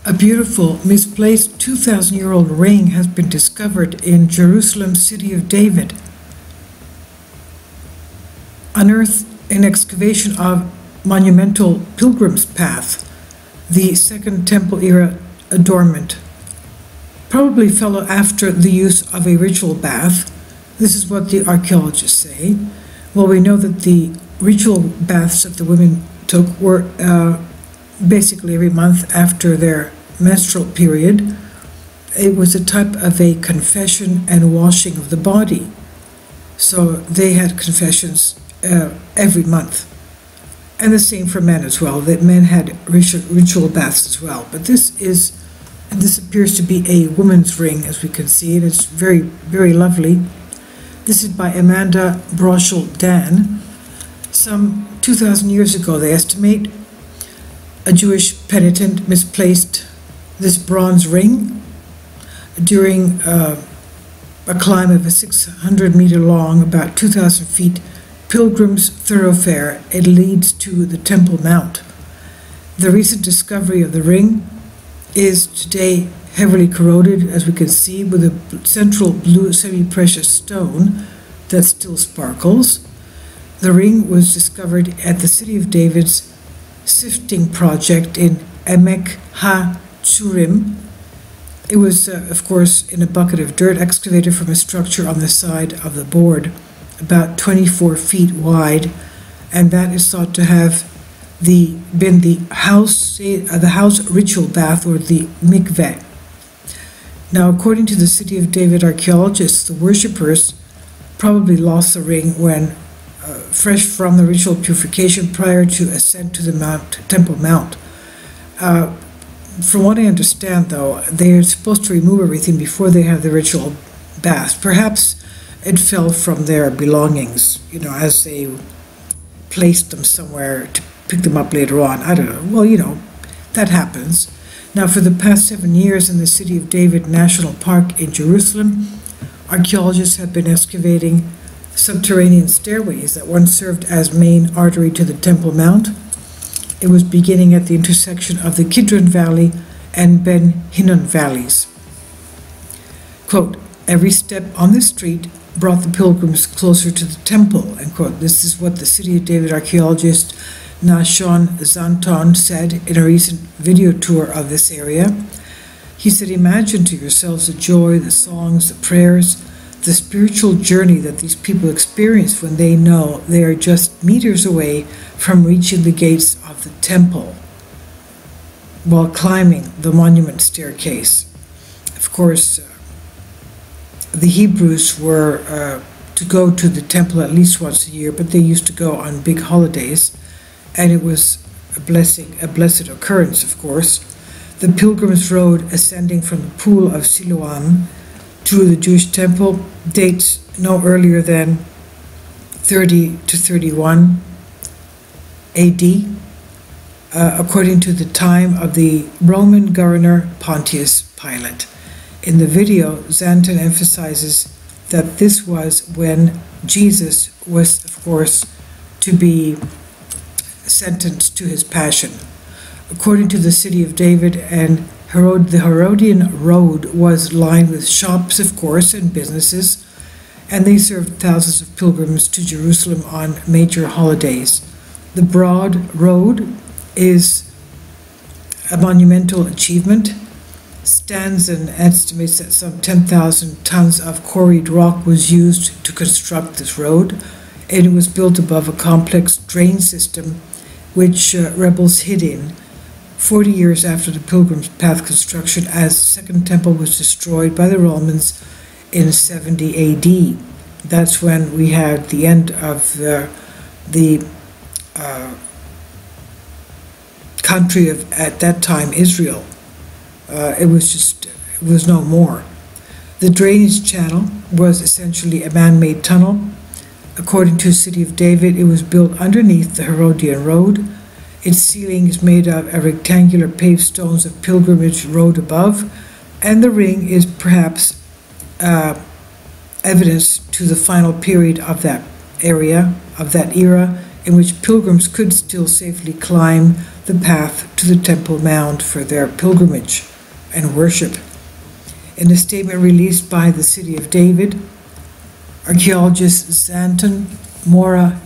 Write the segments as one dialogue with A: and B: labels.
A: A beautiful, misplaced 2,000-year-old ring has been discovered in Jerusalem, city of David. Unearthed in excavation of monumental pilgrim's path, the Second Temple era adornment. Probably fell after the use of a ritual bath. This is what the archaeologists say. Well, we know that the ritual baths that the women took were basically every month after their menstrual period. It was a type of a confession and washing of the body. So they had confessions every month. And the same for men as well, that men had ritual baths as well. But this appears to be a woman's ring, as we can see, and it's very, very lovely. This is by Amanda Broschel Dan. Some 2,000 years ago, they estimate, a Jewish penitent misplaced this bronze ring during a climb of a 600-meter long, about 2,000 feet, pilgrim's thoroughfare. It leads to the Temple Mount. The recent discovery of the ring is today heavily corroded, as we can see, with a central blue semi-precious stone that still sparkles. The ring was discovered at the city of David's sifting project in Emek HaChurim. It was, of course, in a bucket of dirt excavated from a structure on the side of the board, about 24 feet wide, and that is thought to have been the house ritual bath, or the mikveh. Now, according to the city of David archaeologists, the worshippers probably lost the ring when fresh from the ritual purification prior to ascent to the Temple Mount. From what I understand, though, they are supposed to remove everything before they have the ritual bath. Perhaps it fell from their belongings, as they placed them somewhere to pick them up later on. I don't know. Well, that happens. Now, for the past 7 years in the City of David National Park in Jerusalem, archaeologists have been excavating subterranean stairways that once served as main artery to the Temple Mount. It was beginning at the intersection of the Kidron Valley and Ben Hinnom valleys. Quote, every step on the street brought the pilgrims closer to the temple, end quote. This is what the City of David archaeologist Nashon Zanton said in a recent video tour of this area. He said, imagine to yourselves the joy, the songs, the prayers, the spiritual journey that these people experience when they know they are just meters away from reaching the gates of the temple while climbing the monument staircase. Of course, the Hebrews were to go to the temple at least once a year, but they used to go on big holidays, and it was a blessed occurrence, of course. The pilgrim's road ascending from the pool of Siloam to the Jewish temple dates no earlier than 30 to 31 AD, according to the time of the Roman governor Pontius Pilate. In the video, Zanton emphasizes that this was when Jesus was, of course, to be sentenced to his passion. According to the City of David, and the Herodian Road was lined with shops, of course, and businesses, and they served thousands of pilgrims to Jerusalem on major holidays. The broad road is a monumental achievement. Stanzen estimates that some 10,000 tons of quarried rock was used to construct this road, and it was built above a complex drain system which rebels hid in 40 years after the Pilgrim's Path construction, as the Second Temple was destroyed by the Romans in 70 AD. That's when we had the end of the country of, at that time, Israel. It was no more. The drainage channel was essentially a man-made tunnel. According to the City of David, it was built underneath the Herodian Road. Its ceiling is made of a rectangular paved stones of pilgrimage road above, and the ring is perhaps evidence to the final period of that area, of that era, in which pilgrims could still safely climb the path to the Temple Mount for their pilgrimage and worship. In a statement released by the City of David, archaeologists Zanton, Mora,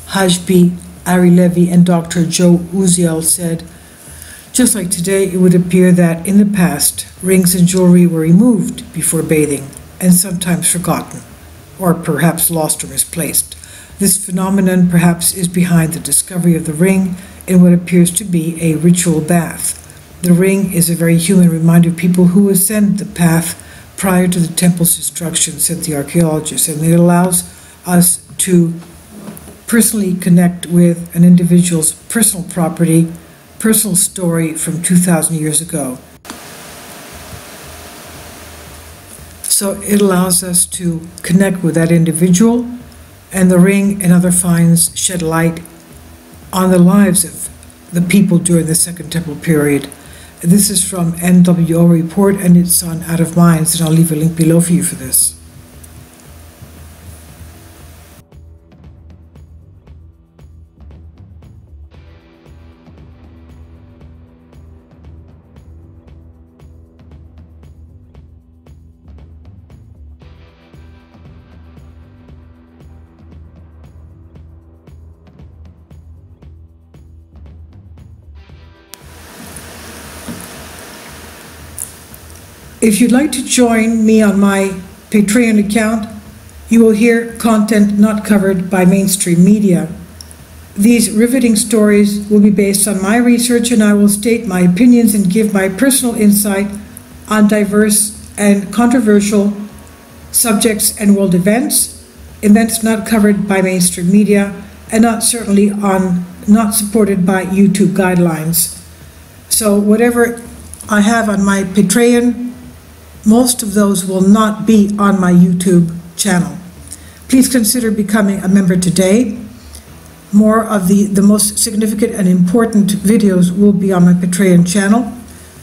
A: Hajbi, Ari Levy, and Dr. Joe Uziel said, just like today, it would appear that in the past, rings and jewelry were removed before bathing and sometimes forgotten, or perhaps lost or misplaced. This phenomenon perhaps is behind the discovery of the ring in what appears to be a ritual bath. The ring is a very human reminder of people who ascend the path prior to the temple's destruction, said the archaeologist, and it allows us to personally connect with an individual's personal property, personal story from 2,000 years ago. So it allows us to connect with that individual, and the ring and other finds shed light on the lives of the people during the Second Temple period. This is from NWO report, and it's on Out of Minds, and I'll leave a link below for you for this. If you'd like to join me on my Patreon account, you will hear content not covered by mainstream media. These riveting stories will be based on my research, and I will state my opinions and give my personal insight on diverse and controversial subjects and world events not covered by mainstream media, and not supported by YouTube guidelines. So whatever I have on my Patreon, most of those will not be on my YouTube channel. Please consider becoming a member today. More of the most significant and important videos will be on my Patreon channel.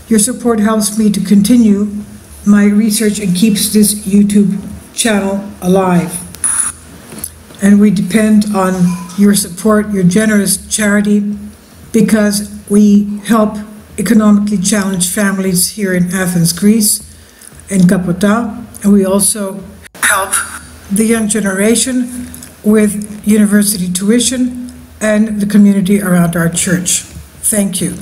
A: Your support helps me to continue my research and keeps this YouTube channel alive. And we depend on your support, your generous charity, because we help economically challenged families here in Athens, Greece, in Kapota, and we also help the young generation with university tuition and the community around our church. Thank you.